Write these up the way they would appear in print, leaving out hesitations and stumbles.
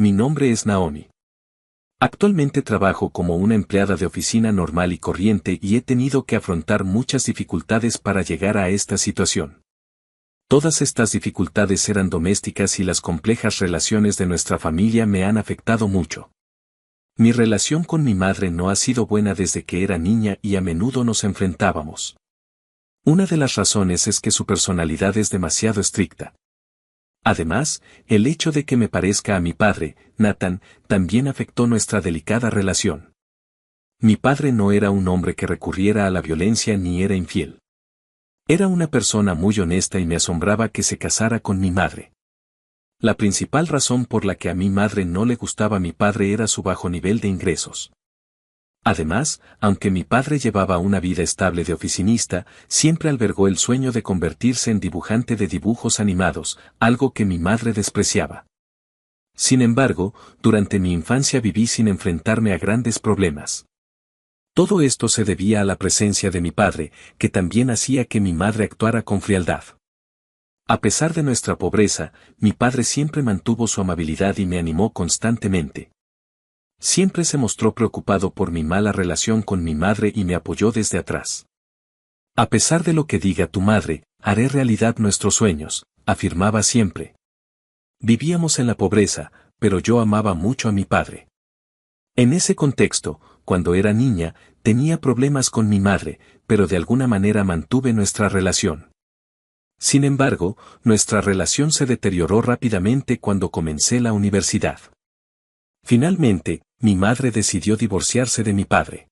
mi nombre es Naomi. Actualmente trabajo como una empleada de oficina normal y corriente y he tenido que afrontar muchas dificultades para llegar a esta situación. Todas estas dificultades eran domésticas y las complejas relaciones de nuestra familia me han afectado mucho. Mi relación con mi madre no ha sido buena desde que era niña y a menudo nos enfrentábamos. Una de las razones es que su personalidad es demasiado estricta. Además, el hecho de que me parezca a mi padre, Nathan, también afectó nuestra delicada relación. Mi padre no era un hombre que recurriera a la violencia ni era infiel. Era una persona muy honesta y me asombraba que se casara con mi madre. La principal razón por la que a mi madre no le gustaba mi padre era su bajo nivel de ingresos. Además, aunque mi padre llevaba una vida estable de oficinista, siempre albergó el sueño de convertirse en dibujante de dibujos animados, algo que mi madre despreciaba. Sin embargo, durante mi infancia viví sin enfrentarme a grandes problemas. Todo esto se debía a la presencia de mi padre, que también hacía que mi madre actuara con frialdad. A pesar de nuestra pobreza, mi padre siempre mantuvo su amabilidad y me animó constantemente. Siempre se mostró preocupado por mi mala relación con mi madre y me apoyó desde atrás. A pesar de lo que diga tu madre, haré realidad nuestros sueños, afirmaba siempre. Vivíamos en la pobreza, pero yo amaba mucho a mi padre. En ese contexto, cuando era niña, tenía problemas con mi madre, pero de alguna manera mantuve nuestra relación. Sin embargo, nuestra relación se deterioró rápidamente cuando comencé la universidad. Finalmente, mi madre decidió divorciarse de mi padre.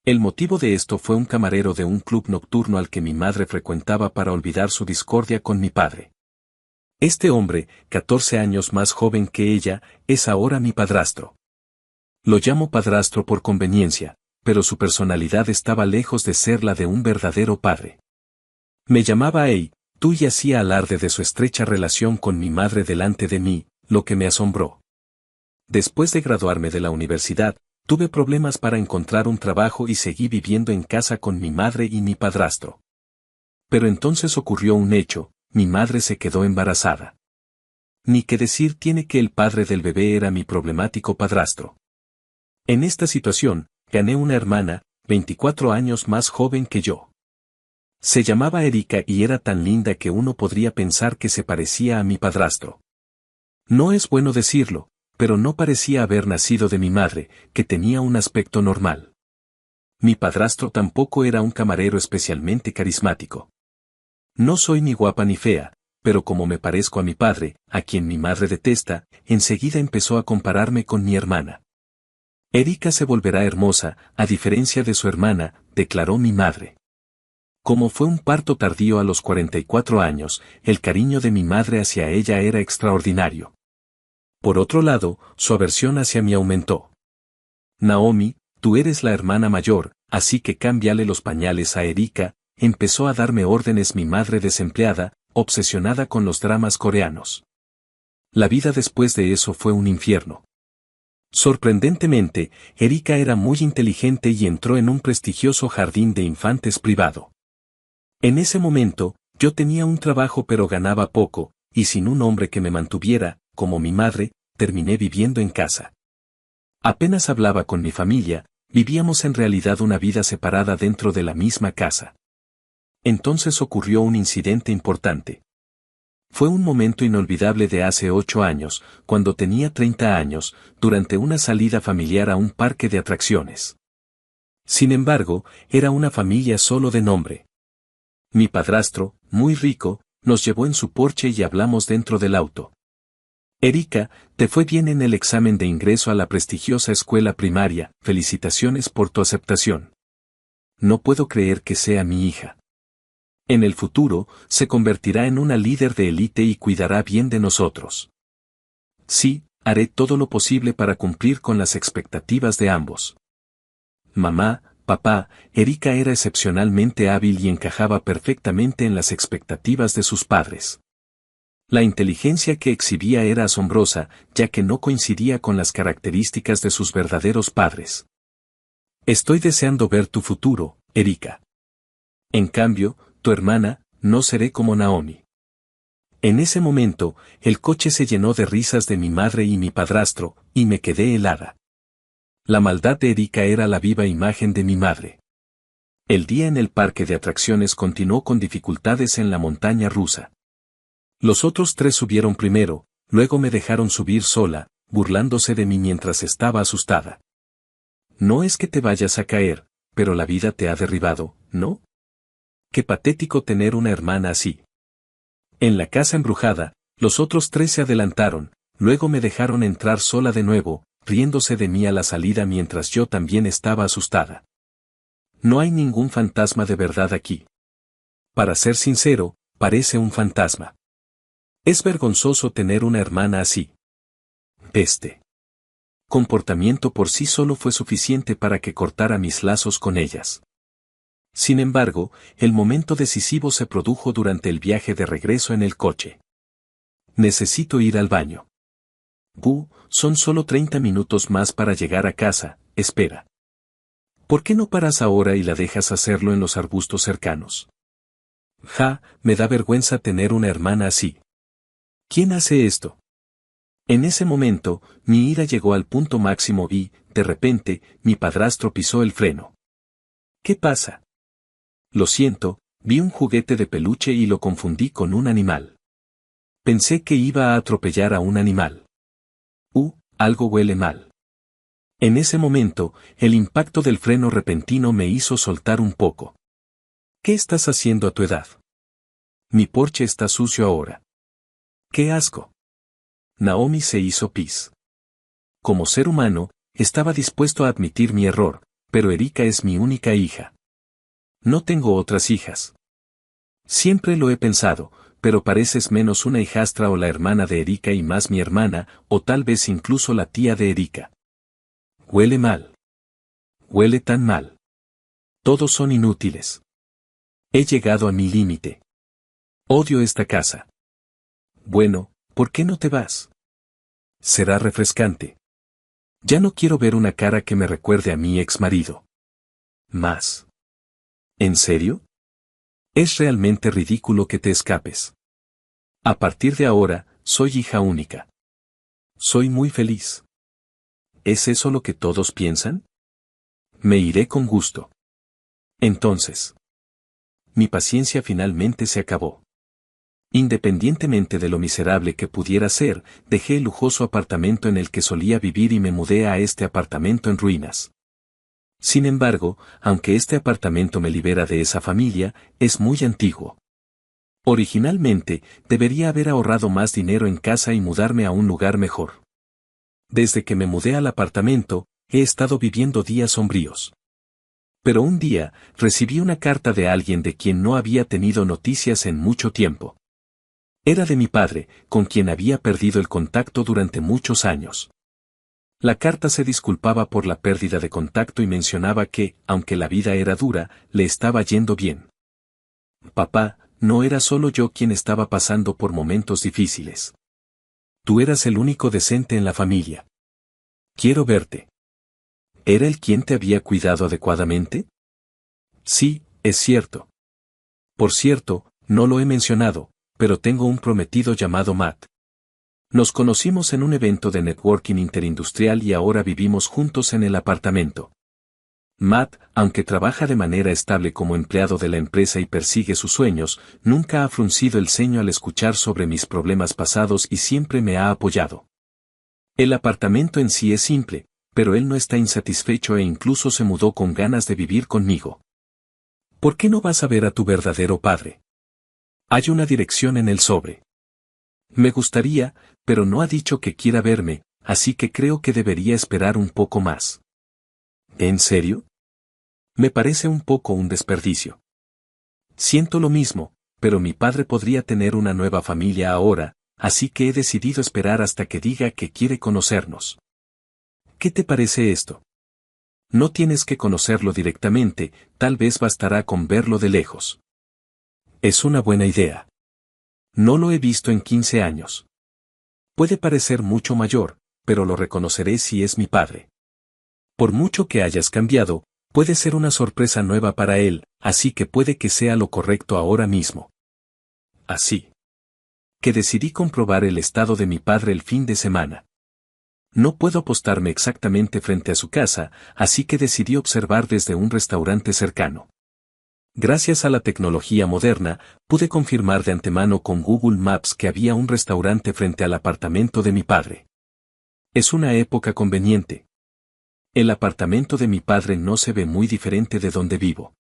El motivo de esto fue un camarero de un club nocturno al que mi madre frecuentaba para olvidar su discordia con mi padre. Este hombre, 14 años más joven que ella, es ahora mi padrastro. Lo llamo padrastro por conveniencia, pero su personalidad estaba lejos de ser la de un verdadero padre. Me llamaba tú y hacía alarde de su estrecha relación con mi madre delante de mí, lo que me asombró. Después de graduarme de la universidad, tuve problemas para encontrar un trabajo y seguí viviendo en casa con mi madre y mi padrastro. Pero entonces ocurrió un hecho, mi madre se quedó embarazada. Ni que decir tiene que el padre del bebé era mi problemático padrastro. En esta situación, gané una hermana, 24 años más joven que yo. Se llamaba Erika y era tan linda que uno podría pensar que se parecía a mi padrastro. No es bueno decirlo, pero no parecía haber nacido de mi madre, que tenía un aspecto normal. Mi padrastro tampoco era un camarero especialmente carismático. No soy ni guapa ni fea, pero como me parezco a mi padre, a quien mi madre detesta, enseguida empezó a compararme con mi hermana. Erika se volverá hermosa, a diferencia de su hermana, declaró mi madre. Como fue un parto tardío a los 44 años, el cariño de mi madre hacia ella era extraordinario. Por otro lado, su aversión hacia mí aumentó. Naomi, tú eres la hermana mayor, así que cámbiale los pañales a Erika, empezó a darme órdenes mi madre desempleada, obsesionada con los dramas coreanos. La vida después de eso fue un infierno. Sorprendentemente, Erika era muy inteligente y entró en un prestigioso jardín de infantes privado. En ese momento, yo tenía un trabajo pero ganaba poco, y sin un hombre que me mantuviera, como mi madre, terminé viviendo en casa. Apenas hablaba con mi familia, vivíamos en realidad una vida separada dentro de la misma casa. Entonces ocurrió un incidente importante. Fue un momento inolvidable de hace 8 años, cuando tenía 30 años, durante una salida familiar a un parque de atracciones. Sin embargo, era una familia solo de nombre. Mi padrastro, muy rico, nos llevó en su Porsche y hablamos dentro del auto. Erika, te fue bien en el examen de ingreso a la prestigiosa escuela primaria, felicitaciones por tu aceptación. No puedo creer que sea mi hija. En el futuro, se convertirá en una líder de élite y cuidará bien de nosotros. Sí, haré todo lo posible para cumplir con las expectativas de ambos. Mamá, papá, Erika era excepcionalmente hábil y encajaba perfectamente en las expectativas de sus padres. La inteligencia que exhibía era asombrosa, ya que no coincidía con las características de sus verdaderos padres. Estoy deseando ver tu futuro, Erika. En cambio, tu hermana, no seré como Naomi. En ese momento, el coche se llenó de risas de mi madre y mi padrastro, y me quedé helada. La maldad de Erika era la viva imagen de mi madre. El día en el parque de atracciones continuó con dificultades en la montaña rusa. Los otros tres subieron primero, luego me dejaron subir sola, burlándose de mí mientras estaba asustada. No es que te vayas a caer, pero la vida te ha derribado, ¿no? Qué patético tener una hermana así. En la casa embrujada, los otros tres se adelantaron, luego me dejaron entrar sola de nuevo, riéndose de mí a la salida mientras yo también estaba asustada. No hay ningún fantasma de verdad aquí. Para ser sincero, parece un fantasma. Es vergonzoso tener una hermana así. Este comportamiento por sí solo fue suficiente para que cortara mis lazos con ellas. Sin embargo, el momento decisivo se produjo durante el viaje de regreso en el coche. Necesito ir al baño. Son solo 30 minutos más para llegar a casa, espera. ¿Por qué no paras ahora y la dejas hacerlo en los arbustos cercanos? Me da vergüenza tener una hermana así. ¿Quién hace esto? En ese momento, mi ira llegó al punto máximo y, de repente, mi padrastro pisó el freno. ¿Qué pasa? Lo siento, vi un juguete de peluche y lo confundí con un animal. Pensé que iba a atropellar a un animal. Algo huele mal. En ese momento, el impacto del freno repentino me hizo soltar un poco. ¿Qué estás haciendo a tu edad? Mi Porsche está sucio ahora. ¡Qué asco! Naomi se hizo pis. Como ser humano, estaba dispuesto a admitir mi error, pero Erika es mi única hija. No tengo otras hijas. Siempre lo he pensado, pero pareces menos una hijastra o la hermana de Erika y más mi hermana, o tal vez incluso la tía de Erika. Huele mal. Huele tan mal. Todos son inútiles. He llegado a mi límite. Odio esta casa. Bueno, ¿por qué no te vas? Será refrescante. Ya no quiero ver una cara que me recuerde a mi ex marido. Más. ¿En serio? Es realmente ridículo que te escapes. A partir de ahora, soy hija única. Soy muy feliz. ¿Es eso lo que todos piensan? Me iré con gusto. Entonces. Mi paciencia finalmente se acabó. Independientemente de lo miserable que pudiera ser, dejé el lujoso apartamento en el que solía vivir y me mudé a este apartamento en ruinas. Sin embargo, aunque este apartamento me libera de esa familia, es muy antiguo. Originalmente, debería haber ahorrado más dinero en casa y mudarme a un lugar mejor. Desde que me mudé al apartamento, he estado viviendo días sombríos. Pero un día, recibí una carta de alguien de quien no había tenido noticias en mucho tiempo. Era de mi padre, con quien había perdido el contacto durante muchos años. La carta se disculpaba por la pérdida de contacto y mencionaba que, aunque la vida era dura, le estaba yendo bien. Papá, no era solo yo quien estaba pasando por momentos difíciles. Tú eras el único decente en la familia. Quiero verte. ¿Era él quien te había cuidado adecuadamente? Sí, es cierto. Por cierto, no lo he mencionado, pero tengo un prometido llamado Matt. Nos conocimos en un evento de networking interindustrial y ahora vivimos juntos en el apartamento. Matt, aunque trabaja de manera estable como empleado de la empresa y persigue sus sueños, nunca ha fruncido el ceño al escuchar sobre mis problemas pasados y siempre me ha apoyado. El apartamento en sí es simple, pero él no está insatisfecho e incluso se mudó con ganas de vivir conmigo. ¿Por qué no vas a ver a tu verdadero padre? Hay una dirección en el sobre. Me gustaría, pero no ha dicho que quiera verme, así que creo que debería esperar un poco más. ¿En serio? Me parece un poco un desperdicio. Siento lo mismo, pero mi padre podría tener una nueva familia ahora, así que he decidido esperar hasta que diga que quiere conocernos. ¿Qué te parece esto? No tienes que conocerlo directamente, tal vez bastará con verlo de lejos. Es una buena idea. No lo he visto en 15 años. Puede parecer mucho mayor, pero lo reconoceré si es mi padre. Por mucho que hayas cambiado, puede ser una sorpresa nueva para él, así que puede que sea lo correcto ahora mismo. Así. que decidí comprobar el estado de mi padre el fin de semana. No puedo apostarme exactamente frente a su casa, así que decidí observar desde un restaurante cercano. Gracias a la tecnología moderna, pude confirmar de antemano con Google Maps que había un restaurante frente al apartamento de mi padre. Es una época conveniente. El apartamento de mi padre no se ve muy diferente de donde vivo.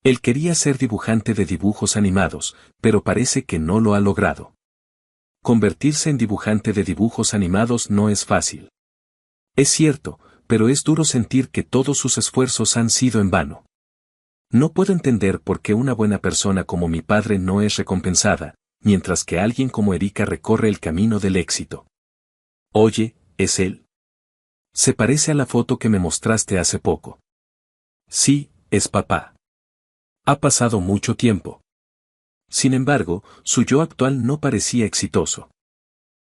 Él quería ser dibujante de dibujos animados, pero parece que no lo ha logrado. Convertirse en dibujante de dibujos animados no es fácil. Es cierto, pero es duro sentir que todos sus esfuerzos han sido en vano. No puedo entender por qué una buena persona como mi padre no es recompensada, mientras que alguien como Erika recorre el camino del éxito. Oye, ¿es él? Se parece a la foto que me mostraste hace poco. Sí, es papá. Ha pasado mucho tiempo. Sin embargo, su yo actual no parecía exitoso.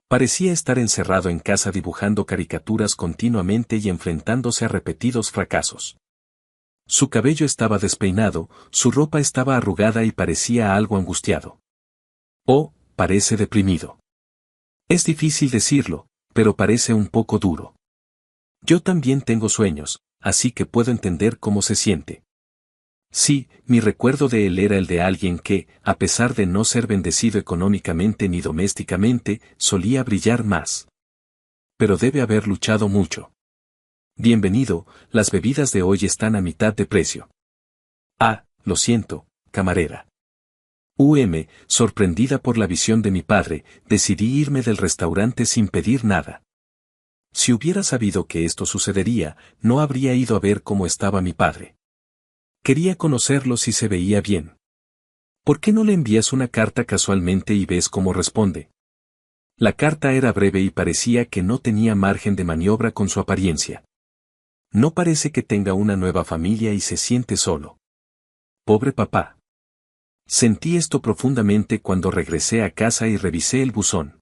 Parecía estar encerrado en casa dibujando caricaturas continuamente y enfrentándose a repetidos fracasos. Su cabello estaba despeinado, su ropa estaba arrugada y parecía algo angustiado. Oh, parece deprimido. Es difícil decirlo, pero parece un poco duro. Yo también tengo sueños, así que puedo entender cómo se siente. Sí, mi recuerdo de él era el de alguien que, a pesar de no ser bendecido económicamente ni domésticamente, solía brillar más. Pero debe haber luchado mucho. Bienvenido, las bebidas de hoy están a mitad de precio. Ah, lo siento, camarera. Sorprendida por la visión de mi padre, decidí irme del restaurante sin pedir nada. Si hubiera sabido que esto sucedería, no habría ido a ver cómo estaba mi padre. Quería conocerlo si se veía bien. ¿Por qué no le envías una carta casualmente y ves cómo responde? La carta era breve y parecía que no tenía margen de maniobra con su apariencia. No parece que tenga una nueva familia y se siente solo. Pobre papá. Sentí esto profundamente cuando regresé a casa y revisé el buzón.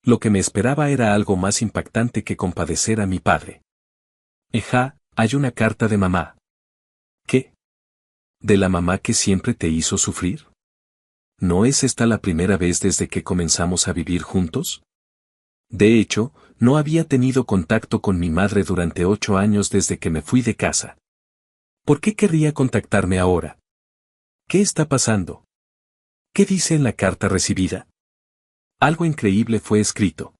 Lo que me esperaba era algo más impactante que compadecer a mi padre. Hay una carta de mamá. ¿Qué? ¿De la mamá que siempre te hizo sufrir? ¿No es esta la primera vez desde que comenzamos a vivir juntos? De hecho, no había tenido contacto con mi madre durante 8 años desde que me fui de casa. ¿Por qué querría contactarme ahora? ¿Qué está pasando? ¿Qué dice en la carta recibida? Algo increíble fue escrito.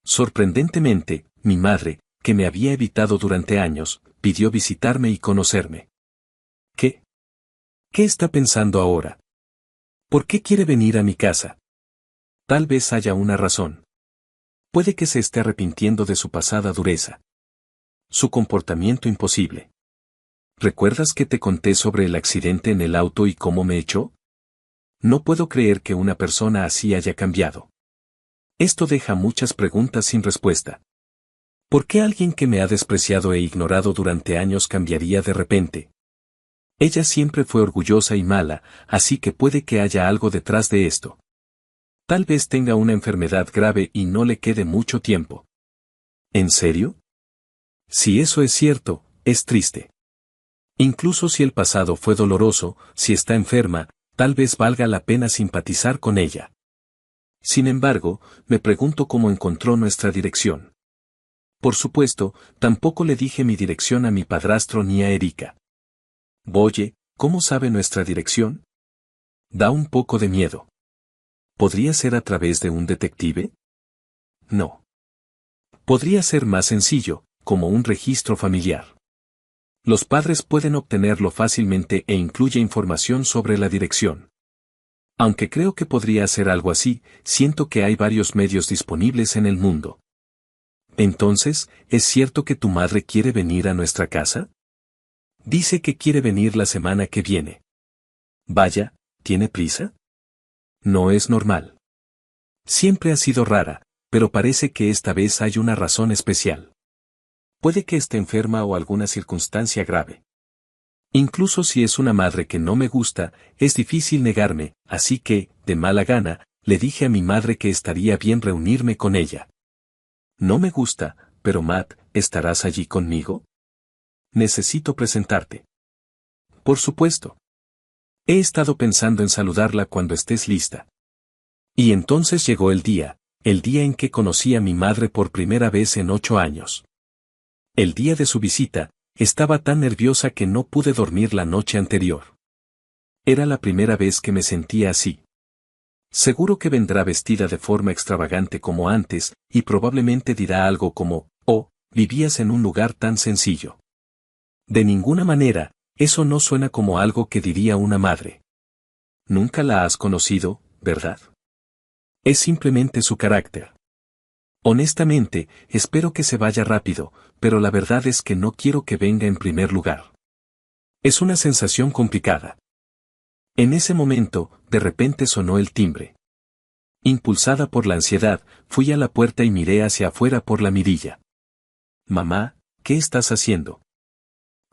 Sorprendentemente, mi madre, que me había evitado durante años, pidió visitarme y conocerme. ¿Qué? ¿Qué está pensando ahora? ¿Por qué quiere venir a mi casa? Tal vez haya una razón. Puede que se esté arrepintiendo de su pasada dureza. Su comportamiento imposible. ¿Recuerdas que te conté sobre el accidente en el auto y cómo me echó? No puedo creer que una persona así haya cambiado. Esto deja muchas preguntas sin respuesta. ¿Por qué alguien que me ha despreciado e ignorado durante años cambiaría de repente? Ella siempre fue orgullosa y mala, así que puede que haya algo detrás de esto. Tal vez tenga una enfermedad grave y no le quede mucho tiempo. ¿En serio? Si eso es cierto, es triste. Incluso si el pasado fue doloroso, si está enferma, tal vez valga la pena simpatizar con ella. Sin embargo, me pregunto cómo encontró nuestra dirección. Por supuesto, tampoco le dije mi dirección a mi padrastro ni a Erika. Oye, ¿cómo sabe nuestra dirección? Da un poco de miedo. ¿Podría ser a través de un detective? No. Podría ser más sencillo, como un registro familiar. Los padres pueden obtenerlo fácilmente e incluye información sobre la dirección. Aunque creo que podría hacer algo así, siento que hay varios medios disponibles en el mundo. Entonces, ¿es cierto que tu madre quiere venir a nuestra casa? Dice que quiere venir la semana que viene. Vaya, ¿tiene prisa? No es normal. Siempre ha sido rara, pero parece que esta vez hay una razón especial. Puede que esté enferma o alguna circunstancia grave. Incluso si es una madre que no me gusta, es difícil negarme, así que, de mala gana, le dije a mi madre que estaría bien reunirme con ella. No me gusta, pero Matt, ¿estarás allí conmigo? Necesito presentarte. Por supuesto. He estado pensando en saludarla cuando estés lista. Y entonces llegó el día en que conocí a mi madre por primera vez en 8 años. El día de su visita, estaba tan nerviosa que no pude dormir la noche anterior. Era la primera vez que me sentía así. Seguro que vendrá vestida de forma extravagante como antes, y probablemente dirá algo como, «Oh, vivías en un lugar tan sencillo». De ninguna manera, eso no suena como algo que diría una madre. Nunca la has conocido, ¿verdad? Es simplemente su carácter. Honestamente, espero que se vaya rápido, pero la verdad es que no quiero que venga en primer lugar. Es una sensación complicada. En ese momento, de repente sonó el timbre. Impulsada por la ansiedad, fui a la puerta y miré hacia afuera por la mirilla. «Mamá, ¿qué estás haciendo?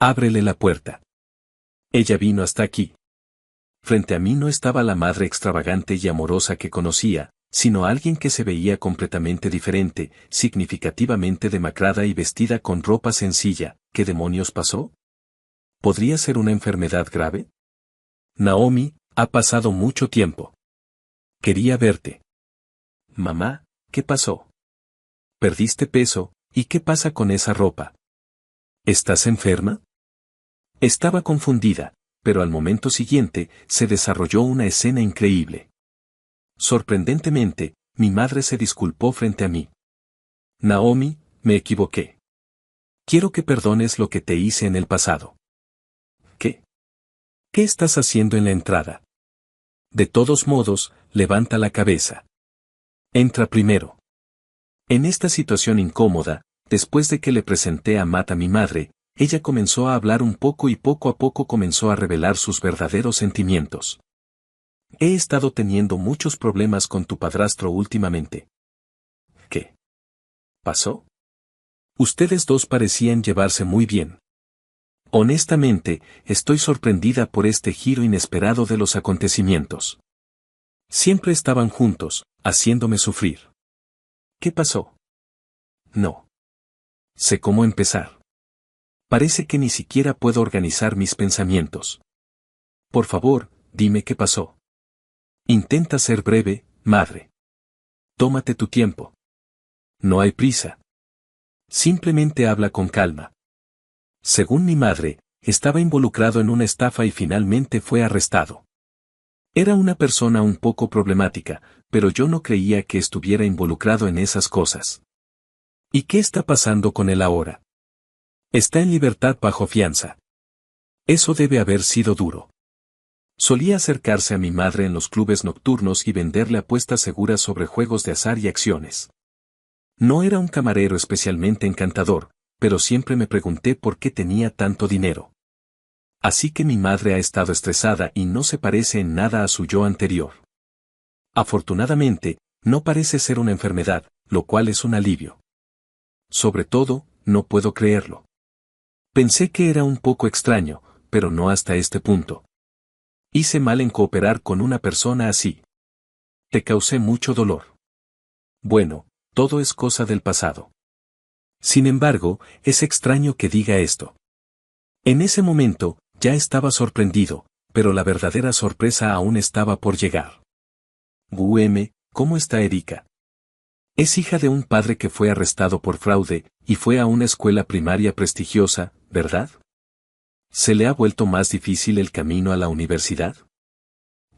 Ábrele la puerta». Ella vino hasta aquí. Frente a mí no estaba la madre extravagante y amorosa que conocía, sino alguien que se veía completamente diferente, significativamente demacrada y vestida con ropa sencilla. ¿Qué demonios pasó? ¿Podría ser una enfermedad grave? Naomi, ha pasado mucho tiempo. Quería verte. Mamá, ¿qué pasó? Perdiste peso, ¿y qué pasa con esa ropa? ¿Estás enferma? Estaba confundida, pero al momento siguiente, se desarrolló una escena increíble. Sorprendentemente, mi madre se disculpó frente a mí. Naomi, me equivoqué. Quiero que perdones lo que te hice en el pasado. ¿Qué? ¿Qué estás haciendo en la entrada? De todos modos, levanta la cabeza. Entra primero. En esta situación incómoda, después de que le presenté a Matt a mi madre, ella comenzó a hablar un poco y poco a poco comenzó a revelar sus verdaderos sentimientos. He estado teniendo muchos problemas con tu padrastro últimamente. ¿Qué pasó? Ustedes dos parecían llevarse muy bien. Honestamente, estoy sorprendida por este giro inesperado de los acontecimientos. Siempre estaban juntos, haciéndome sufrir. ¿Qué pasó? No sé cómo empezar. Parece que ni siquiera puedo organizar mis pensamientos. Por favor, dime qué pasó. Intenta ser breve, madre. Tómate tu tiempo. No hay prisa. Simplemente habla con calma. Según mi madre, estaba involucrado en una estafa y finalmente fue arrestado. Era una persona un poco problemática, pero yo no creía que estuviera involucrado en esas cosas. ¿Y qué está pasando con él ahora? Está en libertad bajo fianza. Eso debe haber sido duro. Solía acercarse a mi madre en los clubes nocturnos y venderle apuestas seguras sobre juegos de azar y acciones. No era un camarero especialmente encantador, pero siempre me pregunté por qué tenía tanto dinero. Así que mi madre ha estado estresada y no se parece en nada a su yo anterior. Afortunadamente, no parece ser una enfermedad, lo cual es un alivio. Sobre todo, no puedo creerlo. Pensé que era un poco extraño, pero no hasta este punto. Hice mal en cooperar con una persona así. Te causé mucho dolor. Bueno, todo es cosa del pasado. Sin embargo, es extraño que diga esto. En ese momento, ya estaba sorprendido, pero la verdadera sorpresa aún estaba por llegar. ¿Cómo está Erika? Es hija de un padre que fue arrestado por fraude, y fue a una escuela primaria prestigiosa, ¿verdad? ¿Se le ha vuelto más difícil el camino a la universidad?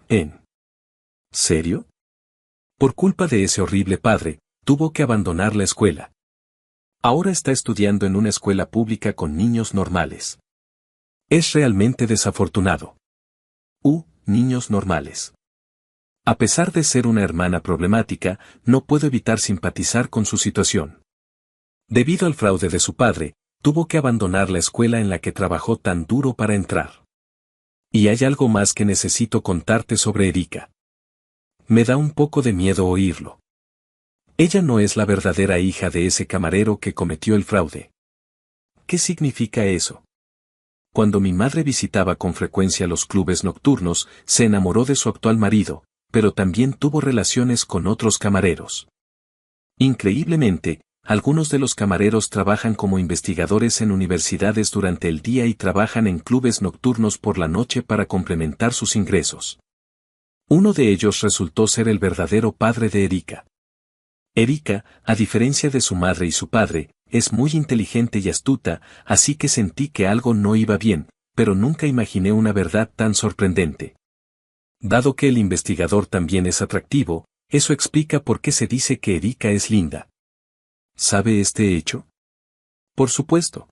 ¿En serio? Por culpa de ese horrible padre, tuvo que abandonar la escuela. Ahora está estudiando en una escuela pública con niños normales. Es realmente desafortunado. Niños normales. A pesar de ser una hermana problemática, no puedo evitar simpatizar con su situación. Debido al fraude de su padre, tuvo que abandonar la escuela en la que trabajó tan duro para entrar. Y hay algo más que necesito contarte sobre Erika. Me da un poco de miedo oírlo. Ella no es la verdadera hija de ese camarero que cometió el fraude. ¿Qué significa eso? Cuando mi madre visitaba con frecuencia los clubes nocturnos, se enamoró de su actual marido, pero también tuvo relaciones con otros camareros. Increíblemente, algunos de los camareros trabajan como investigadores en universidades durante el día y trabajan en clubes nocturnos por la noche para complementar sus ingresos. Uno de ellos resultó ser el verdadero padre de Erika. Erika, a diferencia de su madre y su padre, es muy inteligente y astuta, así que sentí que algo no iba bien, pero nunca imaginé una verdad tan sorprendente. Dado que el investigador también es atractivo, eso explica por qué se dice que Erika es linda. ¿Sabe este hecho? Por supuesto.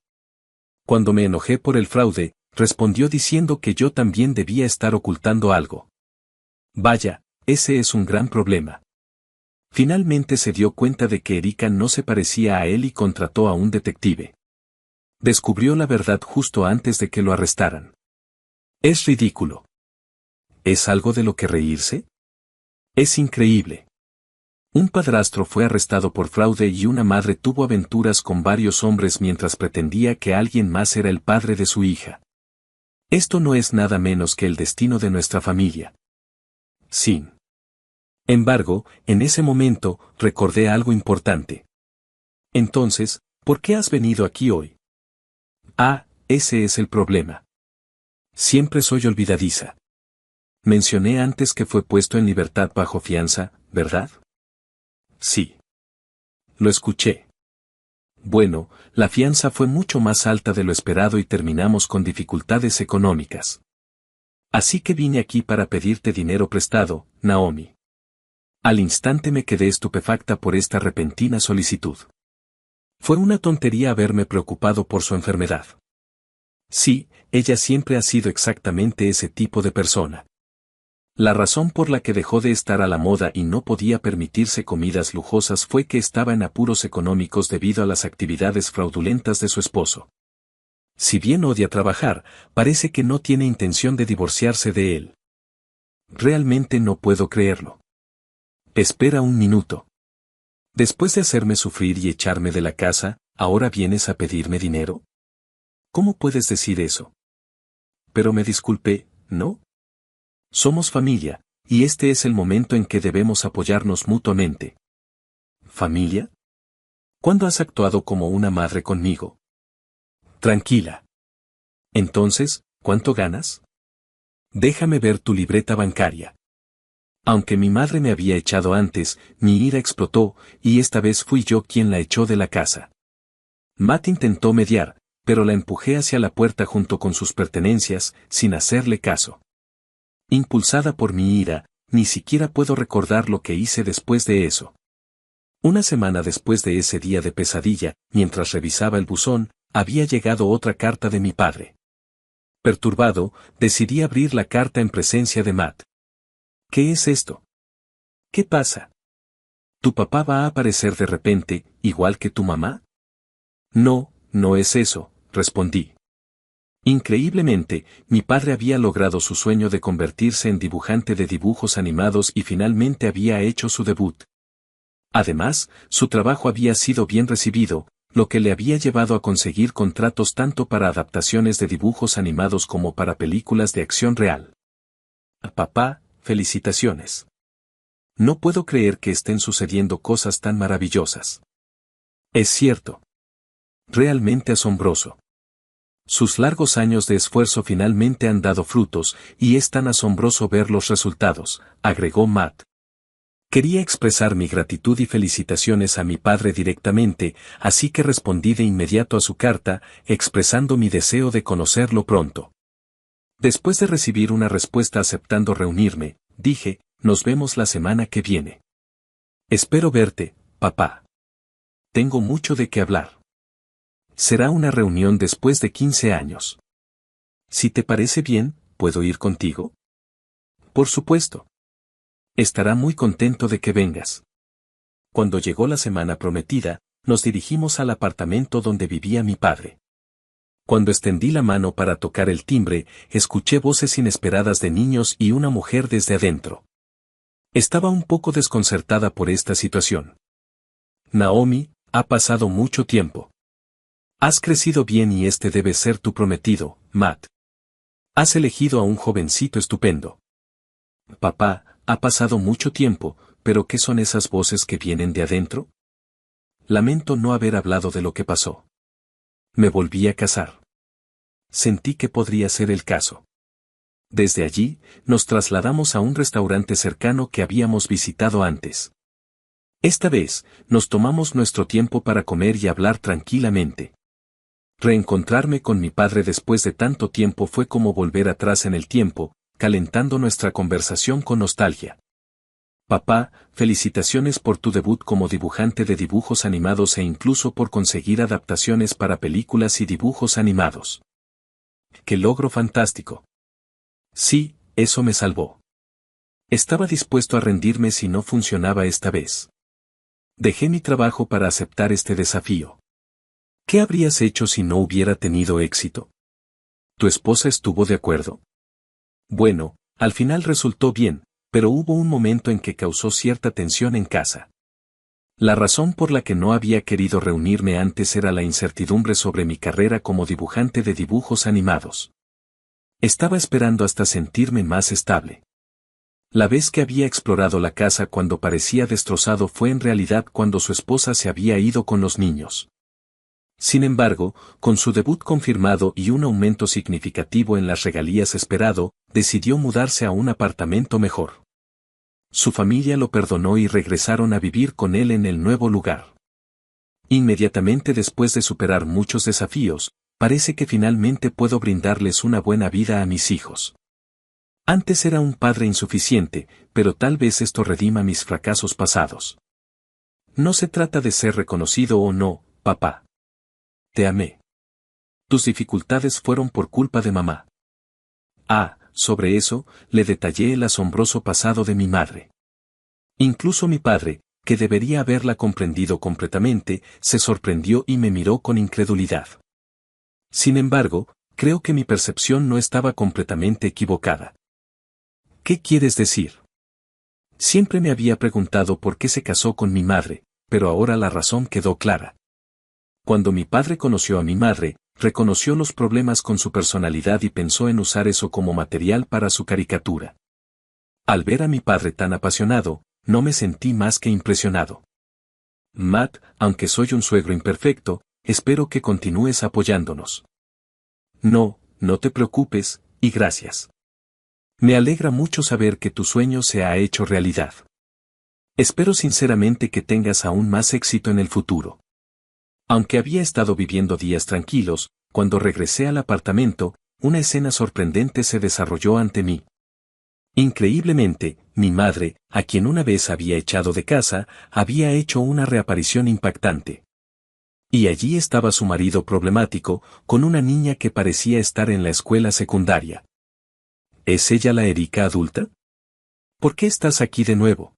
Cuando me enojé por el fraude, respondió diciendo que yo también debía estar ocultando algo. Vaya, ese es un gran problema. Finalmente se dio cuenta de que Erika no se parecía a él y contrató a un detective. Descubrió la verdad justo antes de que lo arrestaran. Es ridículo. ¿Es algo de lo que reírse? Es increíble. Un padrastro fue arrestado por fraude y una madre tuvo aventuras con varios hombres mientras pretendía que alguien más era el padre de su hija. Esto no es nada menos que el destino de nuestra familia. Sin embargo, en ese momento, recordé algo importante. Entonces, ¿por qué has venido aquí hoy? Ah, ese es el problema. Siempre soy olvidadiza. Mencioné antes que fue puesto en libertad bajo fianza, ¿verdad? Sí. Lo escuché. Bueno, la fianza fue mucho más alta de lo esperado y terminamos con dificultades económicas. Así que vine aquí para pedirte dinero prestado, Naomi. Al instante me quedé estupefacta por esta repentina solicitud. Fue una tontería haberme preocupado por su enfermedad. Sí, ella siempre ha sido exactamente ese tipo de persona. La razón por la que dejó de estar a la moda y no podía permitirse comidas lujosas fue que estaba en apuros económicos debido a las actividades fraudulentas de su esposo. Si bien odia trabajar, parece que no tiene intención de divorciarse de él. Realmente no puedo creerlo. Espera un minuto. Después de hacerme sufrir y echarme de la casa, ¿ahora vienes a pedirme dinero? ¿Cómo puedes decir eso? Pero me disculpé, ¿no? Somos familia, y este es el momento en que debemos apoyarnos mutuamente. ¿Familia? ¿Cuándo has actuado como una madre conmigo? Tranquila. Entonces, ¿cuánto ganas? Déjame ver tu libreta bancaria. Aunque mi madre me había echado antes, mi ira explotó, y esta vez fui yo quien la echó de la casa. Matt intentó mediar, pero la empujé hacia la puerta junto con sus pertenencias, sin hacerle caso. Impulsada por mi ira, ni siquiera puedo recordar lo que hice después de eso. Una semana después de ese día de pesadilla, mientras revisaba el buzón, había llegado otra carta de mi padre. Perturbado, decidí abrir la carta en presencia de Matt. ¿Qué es esto? ¿Qué pasa? ¿Tu papá va a aparecer de repente, igual que tu mamá? No, no es eso, respondí. Increíblemente, mi padre había logrado su sueño de convertirse en dibujante de dibujos animados y finalmente había hecho su debut. Además, su trabajo había sido bien recibido, lo que le había llevado a conseguir contratos tanto para adaptaciones de dibujos animados como para películas de acción real. Papá, felicitaciones. No puedo creer que estén sucediendo cosas tan maravillosas. Es cierto. Realmente asombroso. Sus largos años de esfuerzo finalmente han dado frutos, y es tan asombroso ver los resultados, agregó Matt. Quería expresar mi gratitud y felicitaciones a mi padre directamente, así que respondí de inmediato a su carta, expresando mi deseo de conocerlo pronto. Después de recibir una respuesta aceptando reunirme, dije, nos vemos la semana que viene. Espero verte, papá. Tengo mucho de qué hablar. Será una reunión después de 15 años. Si te parece bien, ¿puedo ir contigo? Por supuesto. Estará muy contento de que vengas. Cuando llegó la semana prometida, nos dirigimos al apartamento donde vivía mi padre. Cuando extendí la mano para tocar el timbre, escuché voces inesperadas de niños y una mujer desde adentro. Estaba un poco desconcertada por esta situación. Naomi, ha pasado mucho tiempo. Has crecido bien y este debe ser tu prometido, Matt. Has elegido a un jovencito estupendo. Papá, ha pasado mucho tiempo, pero ¿qué son esas voces que vienen de adentro? Lamento no haber hablado de lo que pasó. Me volví a casar. Sentí que podría ser el caso. Desde allí, nos trasladamos a un restaurante cercano que habíamos visitado antes. Esta vez, nos tomamos nuestro tiempo para comer y hablar tranquilamente. Reencontrarme con mi padre después de tanto tiempo fue como volver atrás en el tiempo, calentando nuestra conversación con nostalgia. Papá, felicitaciones por tu debut como dibujante de dibujos animados e incluso por conseguir adaptaciones para películas y dibujos animados. ¡Qué logro fantástico! Sí, eso me salvó. Estaba dispuesto a rendirme si no funcionaba esta vez. Dejé mi trabajo para aceptar este desafío. ¿Qué habrías hecho si no hubiera tenido éxito? ¿Tu esposa estuvo de acuerdo? Bueno, al final resultó bien, pero hubo un momento en que causó cierta tensión en casa. La razón por la que no había querido reunirme antes era la incertidumbre sobre mi carrera como dibujante de dibujos animados. Estaba esperando hasta sentirme más estable. La vez que había explorado la casa cuando parecía destrozado fue en realidad cuando su esposa se había ido con los niños. Sin embargo, con su debut confirmado y un aumento significativo en las regalías esperado, decidió mudarse a un apartamento mejor. Su familia lo perdonó y regresaron a vivir con él en el nuevo lugar. Inmediatamente después de superar muchos desafíos, parece que finalmente puedo brindarles una buena vida a mis hijos. Antes era un padre insuficiente, pero tal vez esto redima mis fracasos pasados. No se trata de ser reconocido o no, papá. Te amé. Tus dificultades fueron por culpa de mamá. Sobre eso, le detallé el asombroso pasado de mi madre. Incluso mi padre, que debería haberla comprendido completamente, se sorprendió y me miró con incredulidad. Sin embargo, creo que mi percepción no estaba completamente equivocada. ¿Qué quieres decir? Siempre me había preguntado por qué se casó con mi madre, pero ahora la razón quedó clara. Cuando mi padre conoció a mi madre, reconoció los problemas con su personalidad y pensó en usar eso como material para su caricatura. Al ver a mi padre tan apasionado, no me sentí más que impresionado. Matt, aunque soy un suegro imperfecto, espero que continúes apoyándonos. No, no te preocupes, y gracias. Me alegra mucho saber que tu sueño se ha hecho realidad. Espero sinceramente que tengas aún más éxito en el futuro. Aunque había estado viviendo días tranquilos, cuando regresé al apartamento, una escena sorprendente se desarrolló ante mí. Increíblemente, mi madre, a quien una vez había echado de casa, había hecho una reaparición impactante. Y allí estaba su marido problemático, con una niña que parecía estar en la escuela secundaria. ¿Es ella la Erika adulta? ¿Por qué estás aquí de nuevo?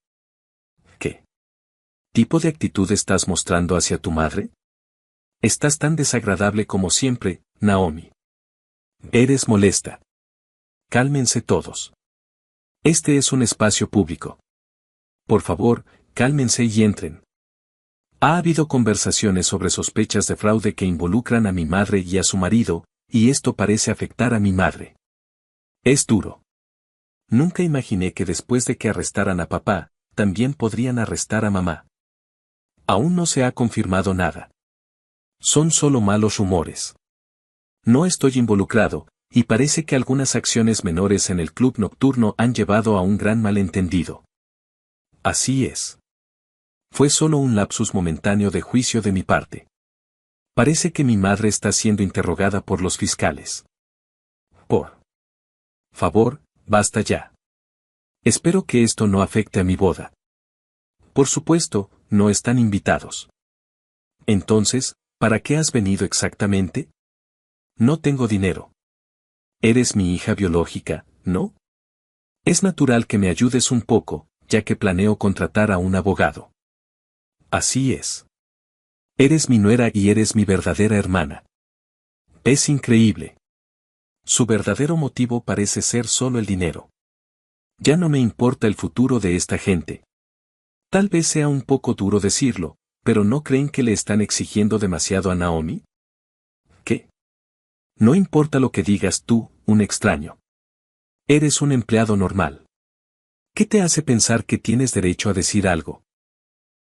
¿Qué tipo de actitud estás mostrando hacia tu madre? Estás tan desagradable como siempre, Naomi. Eres molesta. Cálmense todos. Este es un espacio público. Por favor, cálmense y entren. Ha habido conversaciones sobre sospechas de fraude que involucran a mi madre y a su marido, y esto parece afectar a mi madre. Es duro. Nunca imaginé que después de que arrestaran a papá, también podrían arrestar a mamá. Aún no se ha confirmado nada. Son solo malos rumores. No estoy involucrado, y parece que algunas acciones menores en el club nocturno han llevado a un gran malentendido. Así es. Fue solo un lapsus momentáneo de juicio de mi parte. Parece que mi madre está siendo interrogada por los fiscales. Por favor, basta ya. Espero que esto no afecte a mi boda. Por supuesto, no están invitados. Entonces, ¿para qué has venido exactamente? No tengo dinero. Eres mi hija biológica, ¿no? Es natural que me ayudes un poco, ya que planeo contratar a un abogado. Así es. Eres mi nuera y eres mi verdadera hermana. Es increíble. Su verdadero motivo parece ser solo el dinero. Ya no me importa el futuro de esta gente. Tal vez sea un poco duro decirlo, pero ¿no creen que le están exigiendo demasiado a Naomi? ¿Qué? No importa lo que digas tú, un extraño. Eres un empleado normal. ¿Qué te hace pensar que tienes derecho a decir algo?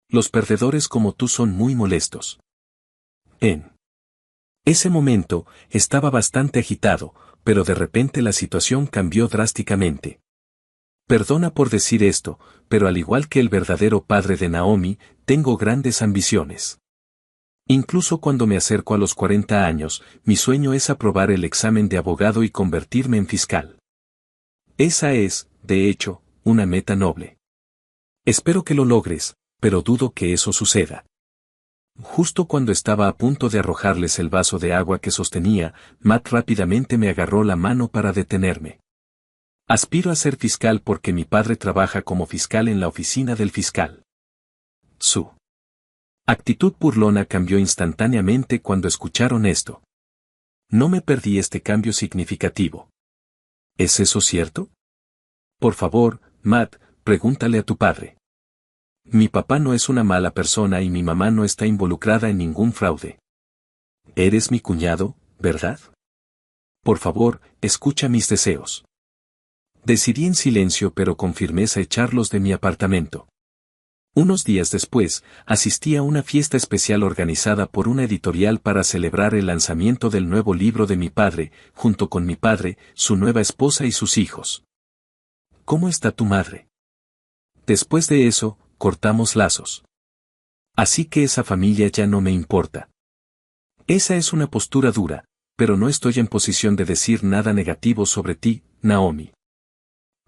Los perdedores como tú son muy molestos. En ese momento, estaba bastante agitado, pero de repente la situación cambió drásticamente. Perdona por decir esto, pero al igual que el verdadero padre de Naomi, tengo grandes ambiciones. Incluso cuando me acerco a los 40 años, mi sueño es aprobar el examen de abogado y convertirme en fiscal. Esa es, de hecho, una meta noble. Espero que lo logres, pero dudo que eso suceda. Justo cuando estaba a punto de arrojarles el vaso de agua que sostenía, Matt rápidamente me agarró la mano para detenerme. Aspiro a ser fiscal porque mi padre trabaja como fiscal en la oficina del fiscal. Su actitud burlona cambió instantáneamente cuando escucharon esto. No me perdí este cambio significativo. ¿Es eso cierto? Por favor, Matt, pregúntale a tu padre. Mi papá no es una mala persona y mi mamá no está involucrada en ningún fraude. Eres mi cuñado, ¿verdad? Por favor, escucha mis deseos. Decidí en silencio pero con firmeza echarlos de mi apartamento. Unos días después, asistí a una fiesta especial organizada por una editorial para celebrar el lanzamiento del nuevo libro de mi padre, junto con mi padre, su nueva esposa y sus hijos. ¿Cómo está tu madre? Después de eso, cortamos lazos. Así que esa familia ya no me importa. Esa es una postura dura, pero no estoy en posición de decir nada negativo sobre ti, Naomi.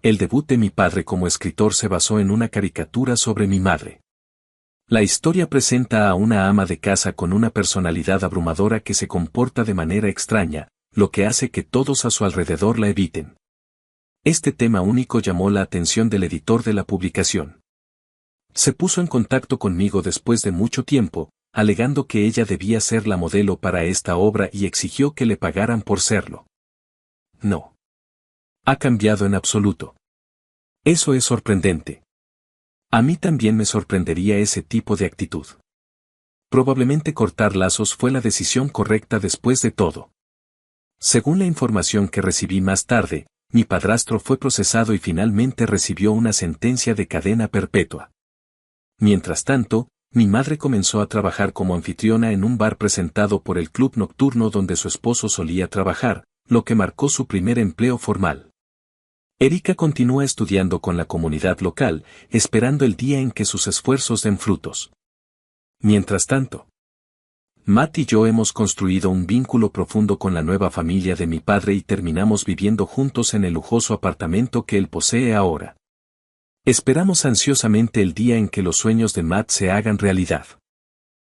El debut de mi padre como escritor se basó en una caricatura sobre mi madre. La historia presenta a una ama de casa con una personalidad abrumadora que se comporta de manera extraña, lo que hace que todos a su alrededor la eviten. Este tema único llamó la atención del editor de la publicación. Se puso en contacto conmigo después de mucho tiempo, alegando que ella debía ser la modelo para esta obra y exigió que le pagaran por serlo. No. Ha cambiado en absoluto. Eso es sorprendente. A mí también me sorprendería ese tipo de actitud. Probablemente cortar lazos fue la decisión correcta después de todo. Según la información que recibí más tarde, mi padrastro fue procesado y finalmente recibió una sentencia de cadena perpetua. Mientras tanto, mi madre comenzó a trabajar como anfitriona en un bar presentado por el club nocturno donde su esposo solía trabajar, lo que marcó su primer empleo formal. Erika continúa estudiando con la comunidad local, esperando el día en que sus esfuerzos den frutos. Mientras tanto, Matt y yo hemos construido un vínculo profundo con la nueva familia de mi padre y terminamos viviendo juntos en el lujoso apartamento que él posee ahora. Esperamos ansiosamente el día en que los sueños de Matt se hagan realidad.